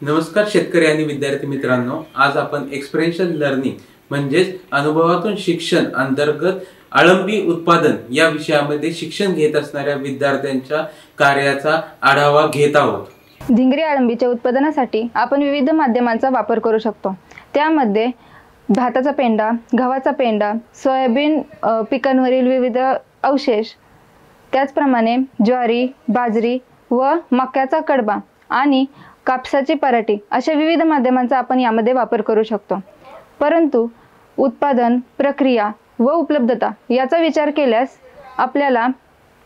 नमस्कार शेतकरी आणि विद्यार्थी मित्रांनो, आज आपण एक्सपिरियन्शियल लर्निंग म्हणजेच अनुभवातून शिक्षण अंतर्गत अळंबी उत्पादन या विषयामध्ये शिक्षण घेत असणाऱ्या विद्यार्थ्यांच्या कार्याचा आढावा घेत आहोत। धिंगरी अळंबीच्या उत्पादनासाठी आपण विविध माध्यमांचा वापर करू शकतो। त्यामध्ये भाताचा पेंडा, गव्हाचा पेंडा, सोयाबीन पिकांवरील विविध अवशेष, त्याचप्रमाणे ज्वारी, बाजरी व मक्याचा कडबा आणि कापसाची पराठी अशा विविध माध्यमांचा आपण यामध्ये वापर करू शकतो। परंतु उत्पादन, प्रक्रिया व उपलब्धता याचा विचार केल्यास आपल्याला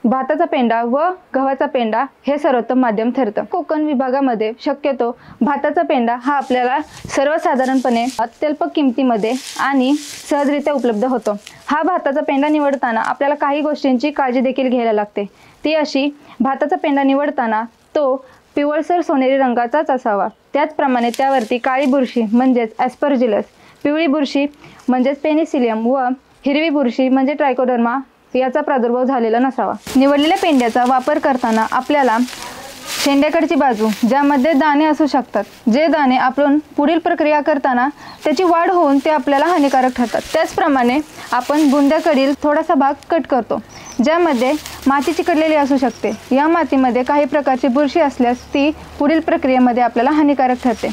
भाताचा पेंडा व गव्हाचा पेंडा हे सर्वोत्तम माध्यम ठरतं। कोकण विभागामध्ये शक्यतो भाताचा पेंडा हा आपल्याला सर्वसाधारणपणे अत्यल्प किमतीमध्ये आणि सहजरित्या उपलब्ध होतो। हा भाताचा पेंडा निवडताना आपल्याला काही गोष्टींची काळजी देखील घ्यायला लागते। ती अशी, भाताचा पेंडा निवडताना तो पिवळसर सोनेरी रंगाचाच असावा। त्याचप्रमाणे त्यावरती काळी बुरशी म्हणजेच ॲस्परजिलस, पिवळी बुरशी म्हणजेच पेनिसिलियम व हिरवी बुरशी म्हणजे ट्रायकोडर्मा याचा प्रादुर्भाव झालेला नसावा। निवडलेल्या पेंड्याचा वापर करताना आपल्याला शेंड्याकडची बाजू ज्यामध्ये दाणे असू शकतात, जे दाणे आपण पुढील प्रक्रिया करताना त्याची वाढ होऊन ते आपल्याला हानिकारक ठरतात। त्याचप्रमाणे आपण बुंद्याकडील थोडासा भाग कट करतो, ज्यामध्ये माती चिकटलेली असू शकते। या मातीमध्ये काही प्रकारची बुरशी असल्यास ती पुढील प्रक्रियेमध्ये आपल्याला हानिकारक ठरते।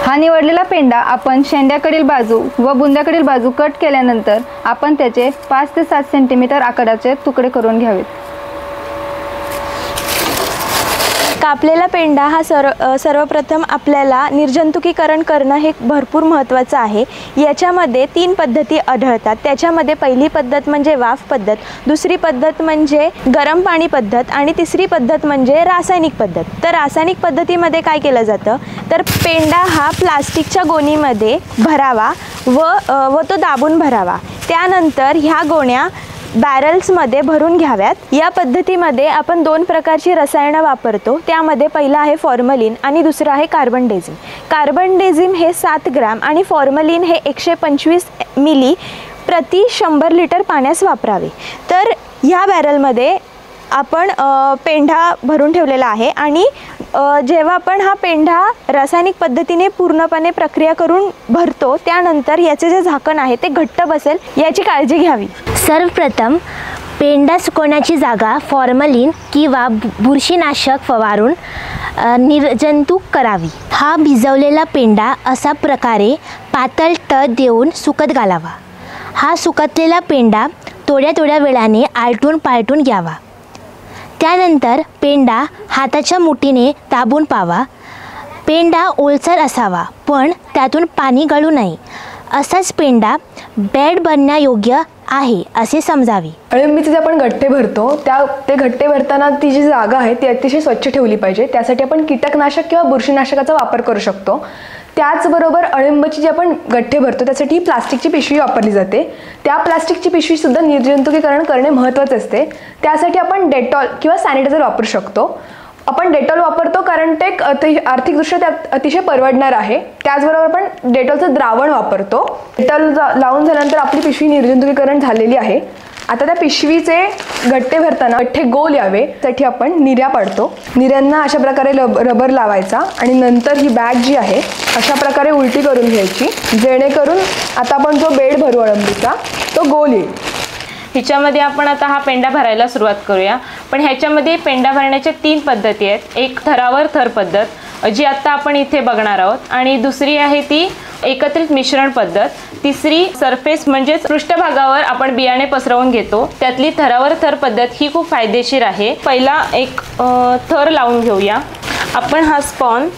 हा निवडलेला पेंडा आपण शेंड्याकडील बाजू व बुंद्याकडील बाजू कट केल्यानंतर आपण त्याचे 5 ते 7 सेंटीमीटर आकाराचे तुकडे करून घ्यावेत। कापलेला पेंडा हा सर्वप्रथम आपल्याला निर्जंतुकीकरण करणं हे भरपूर महत्त्वाचं आहे। याच्यामध्ये 3 पद्धती आढळतात। त्याच्यामध्ये पहिली पद्धत म्हणजे वाफ पद्धत, दुसरी पद्धत म्हणजे गरम पाणी पद्धत आणि तिसरी पद्धत म्हणजे रासायनिक पद्धत। तर रासायनिक पद्धतीमध्ये काय केलं जातं, तर पेंडा हा प्लास्टिकच्या गोणीमध्ये भरावा व तो दाबून भरावा। त्यानंतर ह्या गोण्या बॅरल्समध्ये भरून घ्याव्यात। या पद्धतीमध्ये आपण 2 प्रकारची रसायनं वापरतो। त्यामध्ये पहिला आहे फॉर्मलिन आणि दुसरं आहे कार्बन डेझिम। कार्बन डेझिम हे 7 ग्रॅम आणि फॉर्मलिन हे 125 मिली प्रति 100 लिटर पाण्यास वापरावे। तर ह्या बॅरलमध्ये आपण पेंढा भरून ठेवलेला आहे आणि जेव्हा आपण हा पेंढा रासायनिक पद्धतीने पूर्णपणे प्रक्रिया करून भरतो, त्यानंतर याचे जे झाकण आहे ते घट्ट बसेल याची काळजी घ्यावी। सर्वप्रथम पेंडा सुकवण्याची जागा फॉर्मलिन किंवा बुरशीनाशक फवारून निर्जंतुक करावी। हा भिजवलेला पेंडा अशा प्रकारे पातळ तळ देऊन सुकत घालावा। हा सुकतलेला पेंडा थोड्या वेळाने आलटून पालटून घ्यावा। त्यानंतर पेंडा हाताच्या मुठीने दाबून पावा। पेंडा ओलसर असावा पण त्यातून पाणी गळू नये। असाच पेंडा बेड बनण्यायोग्य आहे असे समजावे। अळंबीचे जे आपण गठ्ठे भरतो ते गठ्ठे भरताना ती जी जागा आहे ती अतिशय स्वच्छ ठेवली पाहिजे। त्यासाठी आपण कीटकनाशक किंवा बुरशीनाशकाचा वापर करू शकतो। त्याचबरोबर अळंबीची जी आपण गठ्ठे भरतो त्यासाठी प्लास्टिकची पिशवी वापरली जाते। त्या प्लास्टिकची पिशवीसुद्धा निर्जंतुकीकरण करणे महत्त्वाचे असते। त्यासाठी आपण डेटॉल किंवा सॅनिटायझर वापरू शकतो। आपण डेटॉल वापरतो कारण ते आर्थिकदृष्ट्या त्यात अतिशय परवडणार आहे। त्याचबरोबर आपण डेटॉलचं द्रावण वापरतो। डेटॉल लावून झाल्यानंतर आपली पिशवी निर्जंतुकीकरण झालेली आहे। आता त्या पिशवीचे गठ्ठे भरताना गठ्ठे गोल यावे त्यासाठी आपण निर्या पाडतो। निर्यांना अशा प्रकारे रबर लावायचा आणि नंतर ही बॅग जी आहे अशा प्रकारे उलटी करून घ्यायची, जेणेकरून आता आपण जो बेड भरू अळंबीचा तो गोल येईल। हिच्यामध्ये आपण आता हा पेंडा भरायला सुरुवात करूया। पण ह्याच्यामध्ये पेंडा भरण्याच्या 3 पद्धती आहेत। एक थरावर थर पद्धत जी आता आपण इथे बघणार आहोत, आणि दुसरी आहे ती एकत्रित मिश्रण पद्धत, तिसरी सरफेस म्हणजे पृष्ठभागावर आपण बियाणे पसरवून घेतो त्यातली थरावर थर पद्धत ही खूप फायदेशीर आहे। पहिला एक थर लावून घेऊया। आपण हा स्पॉन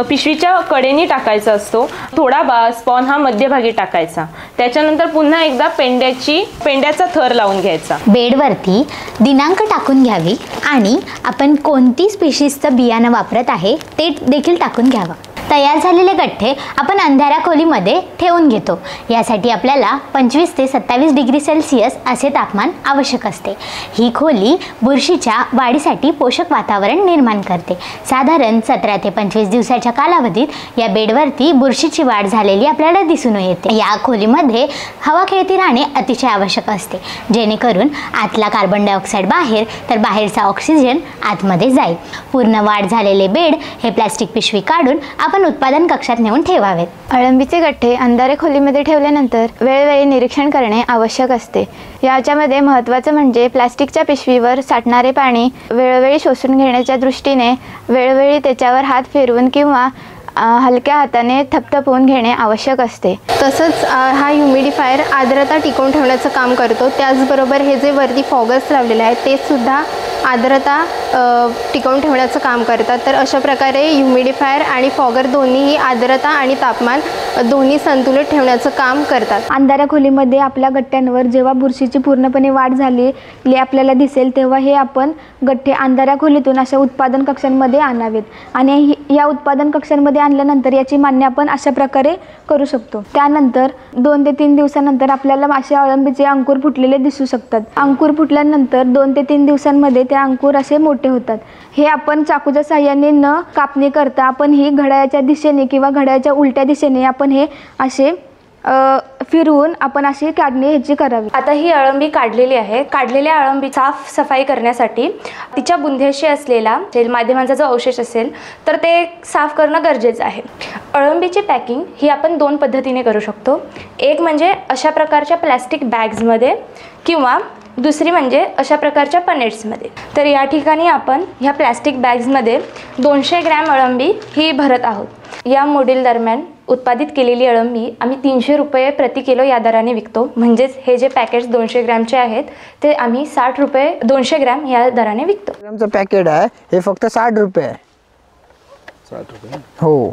पिशवीच्या कडेने टाकायचा असतो। थोडा स्पॉन हा मध्यभागी टाकायचा। त्याच्यानंतर पुन्हा एकदा पेंड्याचा थर लावून घ्यायचा। बेडवरती दिनांक टाकून घ्यावी आणि आपण कोणती स्पेशीजचं बियाणं वापरत आहे ते देखील टाकून घ्यावं। तयार झालेले गठ्ठे आपण अंधाऱ्या खोलीमध्ये ठेवून घेतो। यासाठी आपल्याला 25 ते 27 डिग्री सेल्सिअस असे तापमान आवश्यक असते। ही खोली बुरशीच्या वाढीसाठी पोषक वातावरण निर्माण करते। साधारण 17 ते 25 दिवसाच्या कालावधीत या बेडवरती बुरशीची वाढ झालेली आपल्याला दिसून येते। या खोलीमध्ये हवा खेळती राहणे अतिशय आवश्यक असते, जेणेकरून आतला कार्बन डायऑक्साईड बाहेर तर बाहेरचा ऑक्सिजन आतमध्ये जाईल। पूर्ण वाढ झालेले बेड हे प्लास्टिक पिशवी काढून आपण आपण उत्पादन कक्षात नेऊन ठेवावेत. अळंबीचे गठ्ठे अंधारे खोलीमध्ये ठेवल्यानंतर वेळोवेळी निरीक्षण करणे आवश्यक असते. याच्यामध्ये महत्त्वाचं म्हणजे प्लास्टिकच्या पिशवीवर साठणारे पाणी वेळोवेळी शोषून घेण्याच्या दृष्टीने वेळोवेळी त्याच्यावर हात फिरवून किंवा हलक्या हाताने थपथपवून घेणे आवश्यक असते. तसंच हा ह्युमिडिफायर आर्द्रता टिकवून ठेवण्याचं काम करतो. त्याचबरोबर हे जे वरती फॉगर्स लावलेले आहेत ते सुद्धा आर्द्रता टिकवून ठेवण्याचं काम करतात. तर अशा प्रकारे ह्युमिडिफायर आणि फॉगर दोन्हीही आर्द्रता आणि तापमान दोन्ही संतुलित ठेवण्याचं काम करतात. अंधाऱ्या खोलीमध्ये आपल्या गठ्ठ्यांवर जेव्हा बुरशीची पूर्णपणे वाढ झालेली आपल्याला दिसेल तेव्हा हे आपण गठ्ठे अंधाऱ्या खोलीतून अशा उत्पादन कक्षांमध्ये आणावेत आणि या उत्पादन कक्षांमध्ये आणल्यानंतर याची मांडणी आपण अशा प्रकारे करू शकतो. त्यानंतर 2 ते 3 दिवसानंतर आपल्याला असे अळंबीचे अंकुर फुटलेले दिसू शकतात. अंकुर फुटल्यानंतर 2 ते 3 दिवसांमध्ये ते अंकुर असे मोठे होतात. हे आपण चाकूच्या साहाय्याने न कापणी करता आपण ही घड्याळाच्या दिशेने किंवा घड्याळाच्या उलट्या दिशेने आपण हे असे फिरवून आपण अशी काढणी ह्याची करावी. आता ही अळंबी काढलेली आहे. काढलेल्या अळंबी साफ सफाई करण्यासाठी तिच्या बुंध्याशी असलेला माध्यमांचा जो अवशेष असेल तर ते साफ करणं गरजेचं आहे. अळंबीची पॅकिंग ही आपण 2 पद्धतीने करू शकतो. एक म्हणजे अशा प्रकारच्या प्लॅस्टिक बॅग्समध्ये किंवा दुसरी म्हणजे अशा प्रकारच्या पनेट्समध्ये. तर या ठिकाणी आपण ह्या प्लॅस्टिक बॅग्समध्ये 200 ग्रॅम अळंबी ही भरत आहोत. या मॉड्यूल दरम्यान उत्पादित केलेली अळंबी आम्ही 300 रुपये प्रति किलो या दराने विकतो. म्हणजेच हे जे पॅकेट्स 200 ग्रॅमचे आहेत ते आम्ही 60 रुपये 200 ग्रॅम या दराने विकतो. ग्रॅमचं पॅकेट आहे हे फक्त 60 रुपये आहे. 60 रुपये हो.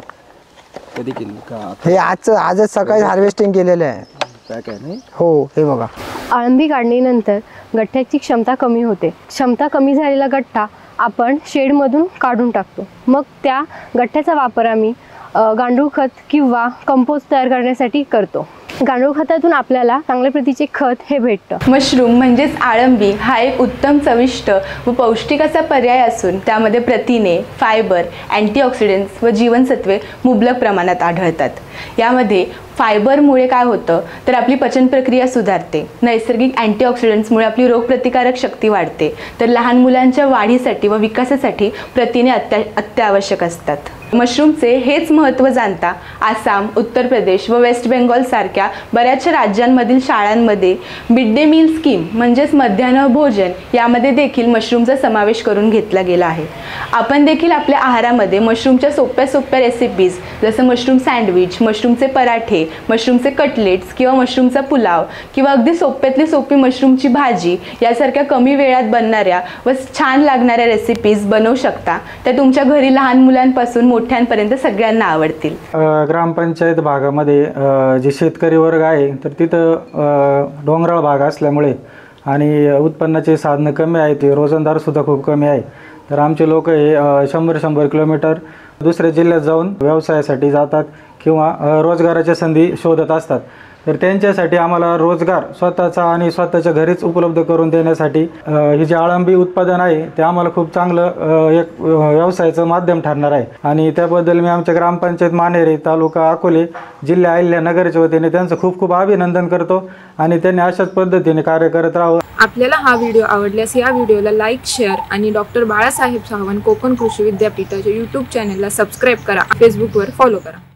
कधी केली का? हे आजच सकाळी हार्वेस्टिंग केलेलं आहे. पॅक आहे नाही? हो हे बघा. अळंबी काढणीनंतर गठ्ठ्याची क्षमता कमी होते. क्षमता कमी झालेला गठ्ठा आपण शेडमधून काढून टाकतो. मग त्या गठ्ठ्याचा वापर आम्ही गांडूळ खत किंवा कंपोस्ट तयार करण्यासाठी करतो. गांडूळ खतातून आपल्याला चांगल्या प्रतीचे खत हे भेटतं. मशरूम म्हणजेच अळंबी हा एक उत्तम चविष्ट व पौष्टिक असा पर्याय असून त्यामध्ये प्रथिने, फायबर, अँटीऑक्सिडंट्स व जीवनसत्वे मुबलक प्रमाणात आढळतात. यामध्ये फायबरमुळे काय होतं तर आपली पचन प्रक्रिया सुधारते. नैसर्गिक अँटीऑक्सिडंट्समुळे आपली रोगप्रतिकारक शक्ती वाढते. तर लहान मुलांच्या वाढीसाठी व विकासासाठी प्रथिने अत्यावश्यक असतात. मशरूमचे हेच महत्त्व जाणता आसाम, उत्तर प्रदेश व वेस्ट बेंगॉल सारख्या बऱ्याचशा राज्यांमधील शाळांमध्ये मिड डे मील स्कीम म्हणजेच मध्यान्ह भोजन यामध्ये देखील मशरूमचा समावेश करून घेतला गेला आहे. आपण देखील आपल्या आहारामध्ये मशरूमच्या सोप्या रेसिपीज जसं मशरूम सँडविच, मशरूमचे पराठे, मशरूमचे कटलेट्स किंवा मशरूमचा पुलाव किंवा अगदी सोप्यातली सोपी मशरूमची भाजी यासारख्या कमी वेळात बनणाऱ्या व छान लागणाऱ्या रेसिपीज बनवू शकता. त्या तुमच्या घरी लहान मुलांपासून मोठ्यांपर्यंत सगळ्यांना आवडतील. ग्रामपंचायत भागामध्ये जे शेतकरी वर्ग आहे तर तिथं डोंगराळ भाग असल्यामुळे आणि उत्पन्नाचे साधनं कमी आहेत, रोजंदारसुद्धा खूप कमी आहे. तर आमचे लोक हे 100 किलोमीटर दुसऱ्या जिल्ह्यात जाऊन व्यवसायासाठी जातात किंवा रोजगाराच्या संधी शोधत असतात. तर त्यांच्यासाठी आम्हाला रोजगार स्वतःचा आणि स्वतःच्या घरीच उपलब्ध करून देण्यासाठी हे जे अळंबी उत्पादन आहे ते आम्हाला खूप चांगलं एक व्यवसायाचं माध्यम ठरणार आहे. आणि त्याबद्दल मी आमच्या ग्रामपंचायत मानेरे, तालुका अकोले, जिल्हा अहिल्यानगरच्या वतीने त्यांचं खूप खूप अभिनंदन करतो आणि त्यांनी अशाच पद्धतीने कार्य करत राहावं. आपल्याला हा व्हिडिओ आवडल्यास या व्हिडिओला लाईक, शेअर आणि डॉक्टर बाळासाहेब सावंत कोकण कृषी विद्यापीठाच्या यूट्यूब चॅनलला सबस्क्राईब करा. फेसबुकवर फॉलो करा.